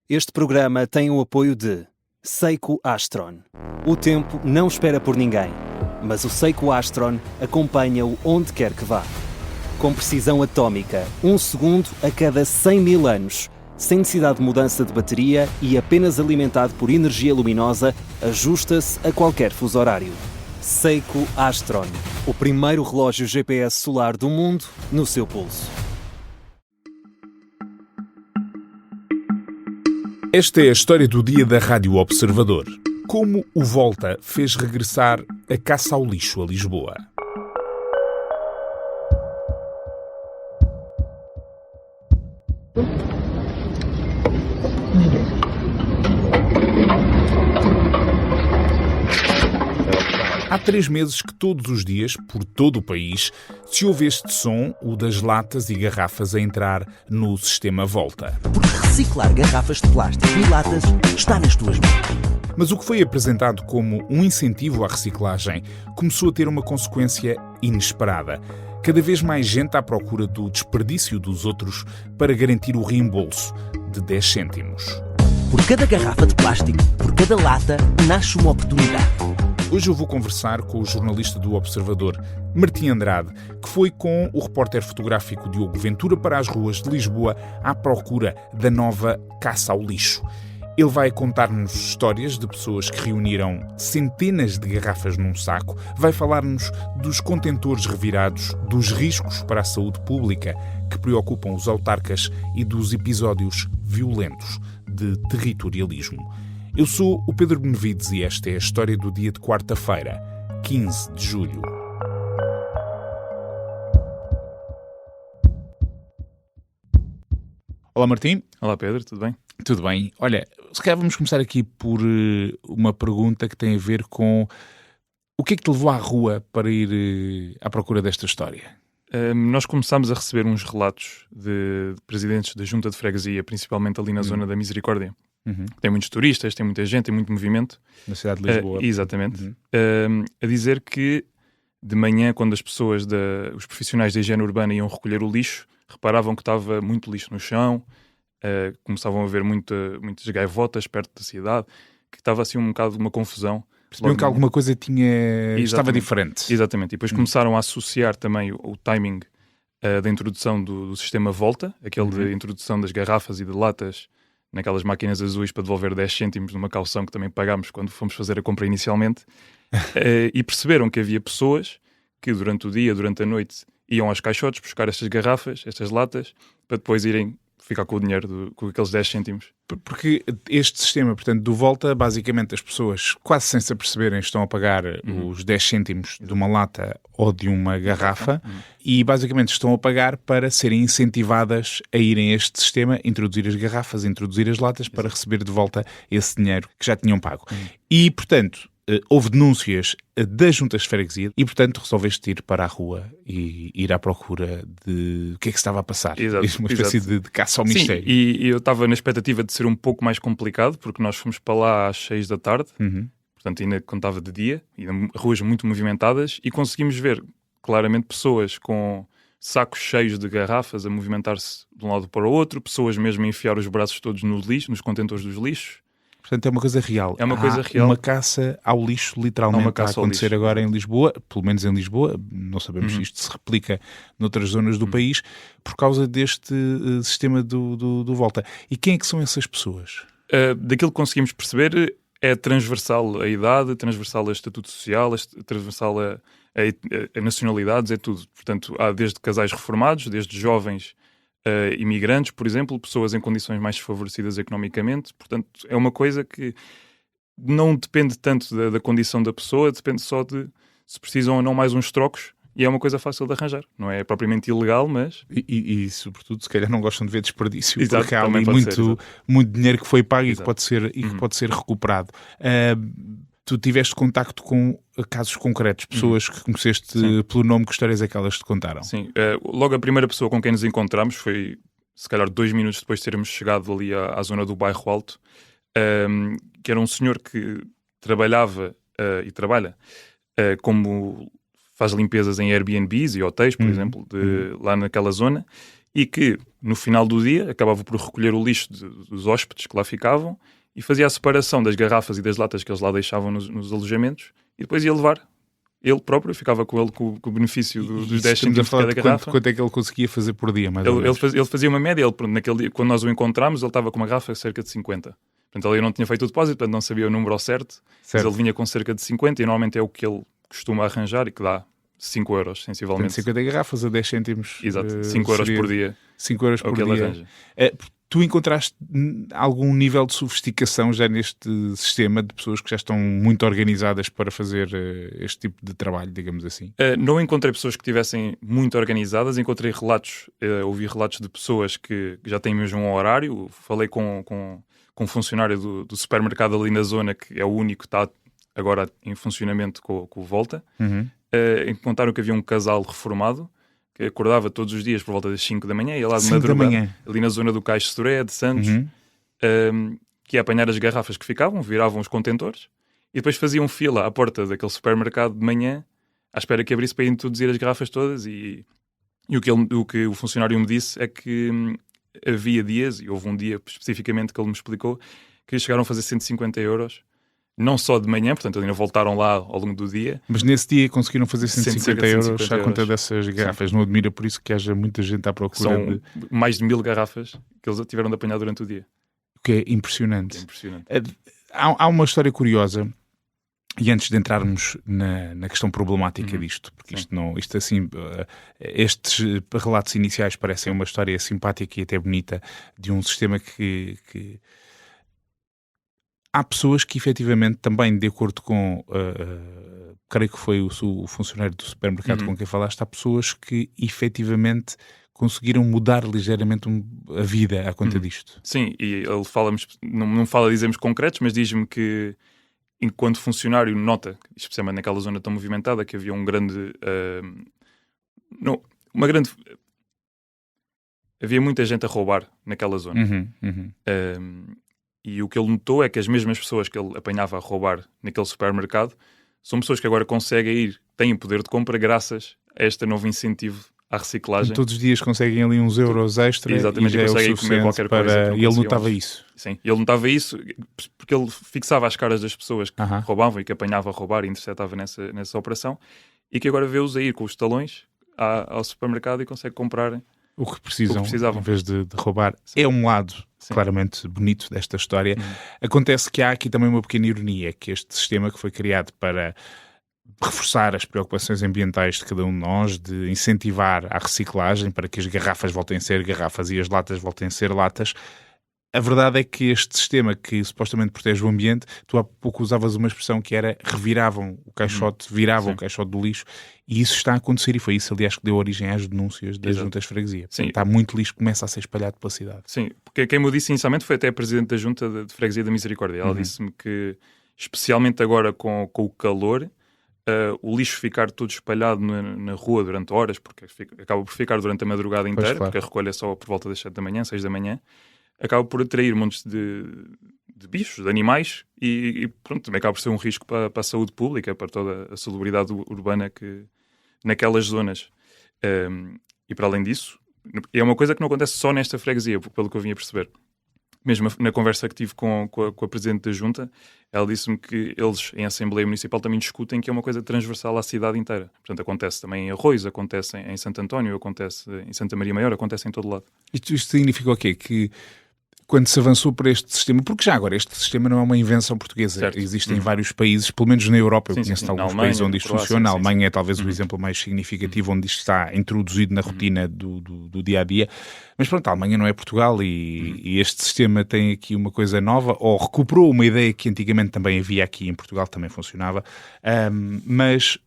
Este programa tem o apoio de Seiko Astron. O tempo não espera por ninguém, mas o Seiko Astron acompanha-o onde quer que vá. Com precisão atómica, 1 segundo a cada 100 mil anos, sem necessidade de mudança de bateria e apenas alimentado por energia luminosa, ajusta-se a qualquer fuso horário. Seiko Astron, o primeiro relógio GPS solar do mundo no seu pulso. Esta é a história do dia da Rádio Observador. Como o Volta fez regressar a caça ao lixo a Lisboa. Há 3 meses que todos os dias, por todo o país, se ouve este som, o das latas e garrafas a entrar no sistema Volta. Porque reciclar garrafas de plástico e latas está nas tuas mãos. Mas o que foi apresentado como um incentivo à reciclagem começou a ter uma consequência inesperada. Cada vez mais gente à procura do desperdício dos outros para garantir o reembolso de 10 cêntimos. Por cada garrafa de plástico, por cada lata, nasce uma oportunidade. Hoje eu vou conversar com o jornalista do Observador, Martim Andrade, que foi com o repórter fotográfico Diogo Ventura para as ruas de Lisboa à procura da nova caça ao lixo. Ele vai contar-nos histórias de pessoas que reuniram centenas de garrafas num saco, vai falar-nos dos contentores revirados, dos riscos para a saúde pública que preocupam os autarcas e dos episódios violentos de territorialismo. Eu sou o Pedro Benevides e esta é a história do dia de quarta-feira, 15 de julho. Olá, Martim. Olá, Pedro, tudo bem? Tudo bem. Olha, se calhar vamos começar aqui por uma pergunta que tem a ver com o que é que te levou à rua para ir à procura desta história? Nós começámos a receber uns relatos de presidentes da Junta de Freguesia, principalmente ali na zona da Misericórdia. Tem muitos turistas, tem muita gente, tem muito movimento. Na cidade de Lisboa. Exatamente. A dizer que de manhã, quando as pessoas, os profissionais da higiene urbana iam recolher o lixo, reparavam que estava muito lixo no chão, começavam a ver muitas gaivotas perto da cidade, que estava assim um bocado de uma confusão. Percebiam que alguma coisa estava diferente. Exatamente. E depois começaram a associar também o timing da introdução do sistema Volta, aquele de introdução das garrafas e de latas naquelas máquinas azuis para devolver 10 cêntimos numa caução que também pagámos quando fomos fazer a compra inicialmente. E perceberam que havia pessoas que durante o dia, durante a noite, iam aos caixotes buscar estas garrafas, estas latas, para depois irem ficar com o dinheiro, com aqueles 10 cêntimos. Porque este sistema, portanto, do Volta, basicamente as pessoas, quase sem se aperceberem, estão a pagar os 10 cêntimos de uma lata ou de uma garrafa e basicamente estão a pagar para serem incentivadas a irem a este sistema, introduzir as garrafas, introduzir as latas para receber de volta esse dinheiro que já tinham pago. E, portanto, houve denúncias das juntas de freguesia e, portanto, resolveste ir para a rua e ir à procura de o que é que estava a passar. Exato, uma espécie de caça ao mistério. Sim, e eu estava na expectativa de ser um pouco mais complicado, porque nós fomos para lá às 6 da tarde, portanto ainda contava de dia, e ruas muito movimentadas, e conseguimos ver claramente pessoas com sacos cheios de garrafas a movimentar-se de um lado para o outro, pessoas mesmo a enfiar os braços todos no lixo, nos contentores dos lixos. Portanto, é uma coisa real. É uma coisa real. Uma caça ao lixo, literalmente, a acontecer agora em Lisboa, pelo menos em Lisboa. Não sabemos se isto se replica noutras zonas do país, por causa deste sistema do Volta. E quem é que são essas pessoas? Daquilo que conseguimos perceber, é transversal a idade, transversal a estatuto social, transversal a nacionalidades, é tudo. Portanto, há desde casais reformados, desde jovens imigrantes, por exemplo, pessoas em condições mais desfavorecidas economicamente. Portanto, é uma coisa que não depende tanto da condição da pessoa, depende só de se precisam ou não mais uns trocos, e é uma coisa fácil de arranjar. Não é propriamente ilegal, mas... E sobretudo, se calhar não gostam de ver desperdício. Exato, porque há ali muito dinheiro que foi pago e que pode ser recuperado. Tu tiveste contacto com casos concretos, pessoas que conheceste pelo nome, que histórias é que elas te contaram? Sim, logo a primeira pessoa com quem nos encontramos foi, se calhar 2 minutos depois de termos chegado ali à zona do Bairro Alto, que era um senhor que trabalhava e trabalha como faz limpezas em Airbnbs e hotéis, por exemplo, lá naquela zona, e que no final do dia, acabava por recolher o lixo dos hóspedes que lá ficavam e fazia a separação das garrafas e das latas que eles lá deixavam nos alojamentos e depois ia levar. Ele próprio ficava com o benefício dos 10 centímetros de cada garrafa. Quanto é que ele conseguia fazer por dia, mais ou menos? Ele fazia uma média. Naquele dia, quando nós o encontramos, ele estava com uma garrafa cerca de 50. Portanto, ele não tinha feito o depósito, portanto não sabia o número ao certo. Mas ele vinha com cerca de 50 e normalmente é o que ele costuma arranjar e que dá 5 euros, sensivelmente. 50 garrafas a 10 cêntimos. Exato, 5 euros por dia. 5 euros por dia. Arranja. Tu encontraste algum nível de sofisticação já neste sistema de pessoas que já estão muito organizadas para fazer este tipo de trabalho, digamos assim? Não encontrei pessoas que estivessem muito organizadas, encontrei relatos, ouvi relatos de pessoas que já têm mesmo um horário. Falei com um funcionário do supermercado ali na zona, que é o único que está agora em funcionamento com o Volta. Contaram que havia um casal reformado que acordava todos os dias por volta das 5 da manhã, ia lá de madrugada, ali na zona do Cais de Soré, de Santos, que ia apanhar as garrafas que ficavam, viravam os contentores, e depois faziam fila à porta daquele supermercado de manhã, à espera que abrisse para introduzir as garrafas todas, e o que o funcionário me disse é que havia dias, e houve um dia especificamente que ele me explicou, que chegaram a fazer 150 euros, não só de manhã, portanto ainda voltaram lá ao longo do dia. Mas nesse dia conseguiram fazer 150 euros à conta euros. Dessas garrafas. Sim. Não admira por isso que haja muita gente à procura. São mais de 1000 garrafas que eles tiveram de apanhar durante o dia. O que é impressionante. Há uma história curiosa, e antes de entrarmos na questão problemática disto, porque estes relatos iniciais parecem uma história simpática e até bonita de um sistema que há pessoas que efetivamente também, de acordo com, creio que foi o funcionário do supermercado com quem falaste, há pessoas que efetivamente conseguiram mudar ligeiramente a vida à conta disto. Sim, e ele não fala de exemplos concretos, mas diz-me que enquanto funcionário nota, especialmente naquela zona tão movimentada, que havia havia muita gente a roubar naquela zona. E o que ele notou é que as mesmas pessoas que ele apanhava a roubar naquele supermercado são pessoas que agora conseguem têm poder de compra graças a este novo incentivo à reciclagem. Todos os dias conseguem ali uns euros extra. Exatamente, e conseguem comer qualquer coisa. E ele notava isso. Sim, ele notava isso porque ele fixava as caras das pessoas que roubavam e que apanhava a roubar e interceptava nessa operação, e que agora vê-os a ir com os talões ao supermercado e consegue comprar o que precisavam, em vez de roubar. Sim. É um lado claramente bonito desta história. Acontece que há aqui também uma pequena ironia, que este sistema que foi criado para reforçar as preocupações ambientais de cada um de nós, de incentivar a reciclagem para que as garrafas voltem a ser garrafas e as latas voltem a ser latas. A verdade é que este sistema que supostamente protege o ambiente, tu há pouco usavas uma expressão que era viravam o caixote o caixote do lixo, e isso está a acontecer, e foi isso, aliás, que deu origem às denúncias das juntas de freguesia. Sim. Está muito lixo que começa a ser espalhado pela cidade. Sim, porque quem me disse inicialmente foi até a Presidente da Junta de Freguesia da Misericórdia. Ela disse-me que, especialmente agora com o calor, o lixo ficar todo espalhado na rua durante horas, porque acaba por ficar durante a madrugada inteira, porque a recolha é só por volta das 7 da manhã, 6 da manhã, acaba por atrair montes de bichos, de animais, e pronto, também acaba por ser um risco para a saúde pública, para toda a salubridade urbana naquelas zonas. E para além disso, é uma coisa que não acontece só nesta freguesia, pelo que eu vim a perceber. Mesmo na conversa que tive com a Presidente da Junta, ela disse-me que eles, em Assembleia Municipal, também discutem que é uma coisa transversal à cidade inteira. Portanto, acontece também em Arroios, acontece em Santo António, acontece em Santa Maria Maior, acontece em todo lado. Isto significa o quê? Que quando se avançou para este sistema, porque já agora este sistema não é uma invenção portuguesa, certo. Existe em vários países, pelo menos na Europa, eu conheço alguns países onde isto funciona. A Alemanha é talvez o exemplo mais significativo, onde isto está introduzido na rotina do dia-a-dia. Mas pronto, a Alemanha não é Portugal, e este sistema tem aqui uma coisa nova, ou recuperou uma ideia que antigamente também havia aqui em Portugal, também funcionava, mas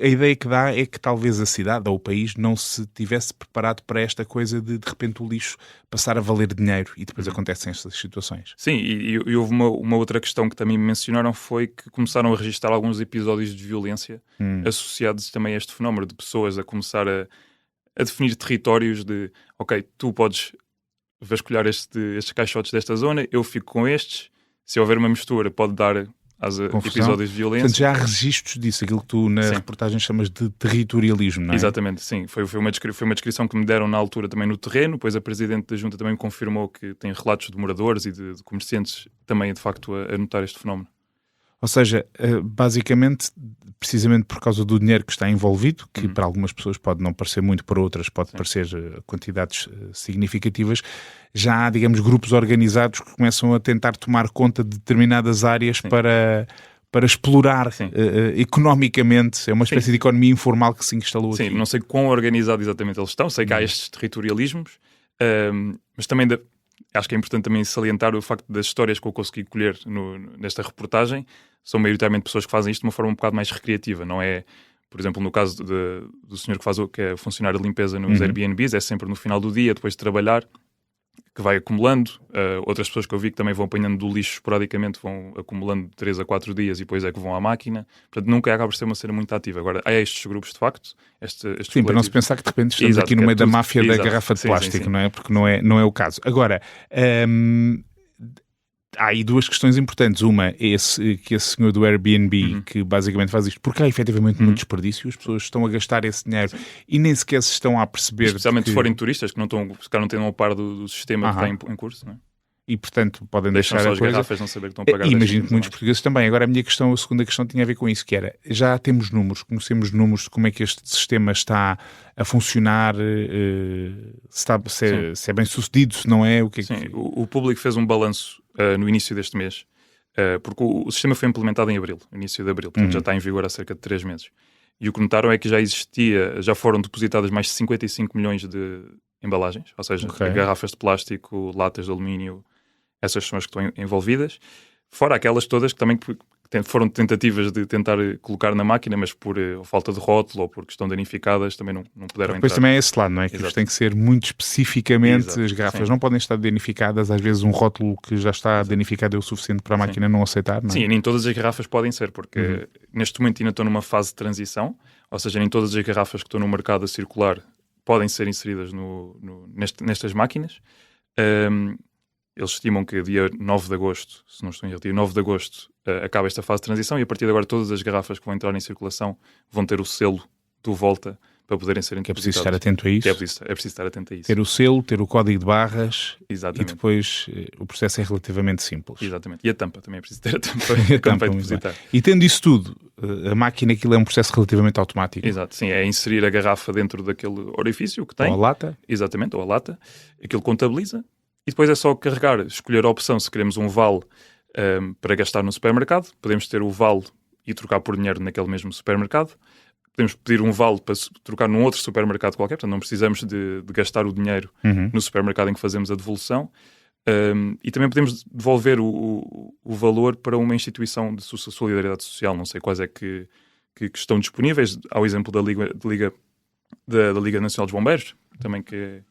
a ideia que dá é que talvez a cidade ou o país não se tivesse preparado para esta coisa de repente o lixo passar a valer dinheiro, e depois acontecem estas situações. Sim, e houve uma outra questão que também me mencionaram, foi que começaram a registrar alguns episódios de violência associados também a este fenómeno, de pessoas a começar a definir territórios de, ok, tu podes vasculhar estes caixotes desta zona, eu fico com estes, se houver uma mistura pode dar episódios de violência. Portanto, já há registros disso, aquilo que tu na reportagem chamas de territorialismo, não é? Exatamente, sim. Foi uma descrição que me deram na altura também no terreno, depois a Presidente da Junta também me confirmou que tem relatos de moradores e de comerciantes também, de facto, a notar este fenómeno. Ou seja, basicamente, precisamente por causa do dinheiro que está envolvido, que para algumas pessoas pode não parecer muito, para outras pode parecer quantidades significativas, já há, digamos, grupos organizados que começam a tentar tomar conta de determinadas áreas para explorar economicamente. É uma espécie de economia informal que se instalou aqui. Sim, não sei quão organizado exatamente eles estão, sei que há estes territorialismos, mas também acho que é importante também salientar o facto das histórias que eu consegui colher nesta reportagem. São maioritariamente pessoas que fazem isto de uma forma um bocado mais recreativa, não é? Por exemplo, no caso do senhor que é funcionário de limpeza nos Airbnbs, é sempre no final do dia, depois de trabalhar, que vai acumulando. Outras pessoas que eu vi que também vão apanhando do lixo esporadicamente, vão acumulando 3 a 4 dias e depois é que vão à máquina. Portanto, nunca acaba por ser uma cena muito ativa. Agora, há estes grupos, de facto. Sim, para não se pensar que de repente estamos aqui no meio da máfia da garrafa de plástico, não é? Porque não é o caso. Agora, há aí duas questões importantes. Uma é que esse senhor do Airbnb que basicamente faz isto, porque há efetivamente muito desperdício, as pessoas estão a gastar esse dinheiro e nem sequer se estão a perceber. Especialmente se forem turistas que não têm a par do sistema que está em curso, não é? E, portanto, podem deixam deixar só as garrafas, não saber que estão a pagar. Imagino que muitos portugueses também. Agora, a segunda questão tinha a ver com isso, que era, já temos números, conhecemos números de como é que este sistema está a funcionar, se é bem sucedido, se não é. O público fez um balanço no início deste mês, porque o sistema foi implementado em abril, início de abril, portanto já está em vigor há cerca de 3 meses. E o que notaram é que já foram depositadas mais de 55 milhões de embalagens, ou seja, garrafas de plástico, latas de alumínio. Essas são as que estão envolvidas. Fora aquelas todas que também foram tentativas de tentar colocar na máquina, mas por falta de rótulo ou porque estão danificadas, também não puderam entrar. Depois também é esse lado, não é? Que tem que ser muito especificamente. As garrafas não podem estar danificadas. Às vezes um rótulo que já está danificado é o suficiente para a máquina não aceitar, não é? Sim, nem todas as garrafas podem ser, porque neste momento ainda estão numa fase de transição, ou seja, nem todas as garrafas que estão no mercado a circular podem ser inseridas nestas máquinas. Eles estimam que dia 9 de agosto, se não estou em erro, dia 9 de agosto acaba esta fase de transição e a partir de agora todas as garrafas que vão entrar em circulação vão ter o selo do Volta para poderem ser depositadas. É preciso estar atento a isso? É preciso estar atento a isso. Ter o selo, ter o código de barras. Exatamente. E depois o processo é relativamente simples. Exatamente. E a tampa, também é preciso ter a tampa quando vai depositar. E tendo isso tudo, a máquina, aquilo é um processo relativamente automático. Exato, sim. É inserir a garrafa dentro daquele orifício que tem. Ou a lata. Exatamente, ou a lata. Aquilo contabiliza. E depois é só carregar, escolher a opção se queremos um vale para gastar no supermercado. Podemos ter o vale e trocar por dinheiro naquele mesmo supermercado. Podemos pedir um vale para trocar num outro supermercado qualquer. Portanto, não precisamos de gastar o dinheiro no supermercado em que fazemos a devolução. E também podemos devolver o valor para uma instituição de solidariedade social. Não sei quais é que estão disponíveis. Há o exemplo da Liga Nacional dos Bombeiros, também que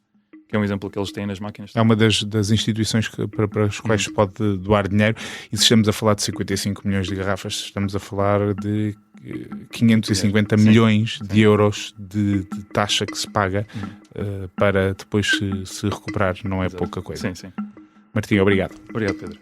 é um exemplo que eles têm nas máquinas. É uma das instituições para as quais se pode doar dinheiro. E se estamos a falar de 55 milhões de garrafas, estamos a falar de 550 milhões de euros de taxa que se paga para depois se recuperar. Não é pouca coisa. Sim. Martim, obrigado. Obrigado, Pedro.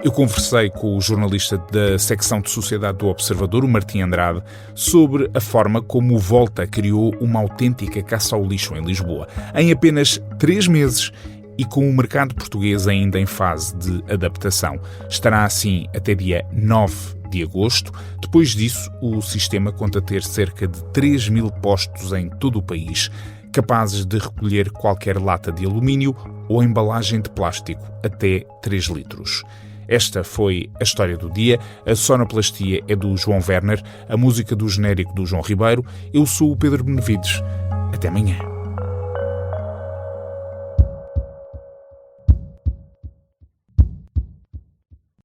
Eu conversei com o jornalista da secção de Sociedade do Observador, o Martim Andrade, sobre a forma como o Volta criou uma autêntica caça ao lixo em Lisboa, em apenas 3 meses e com o mercado português ainda em fase de adaptação. Estará assim até dia 9 de agosto. Depois disso, o sistema conta ter cerca de 3.000 postos em todo o país, capazes de recolher qualquer lata de alumínio ou embalagem de plástico até 3 litros. Esta foi a história do dia. A sonoplastia é do João Werner, a música do genérico do João Ribeiro. Eu sou o Pedro Benevides. Até amanhã.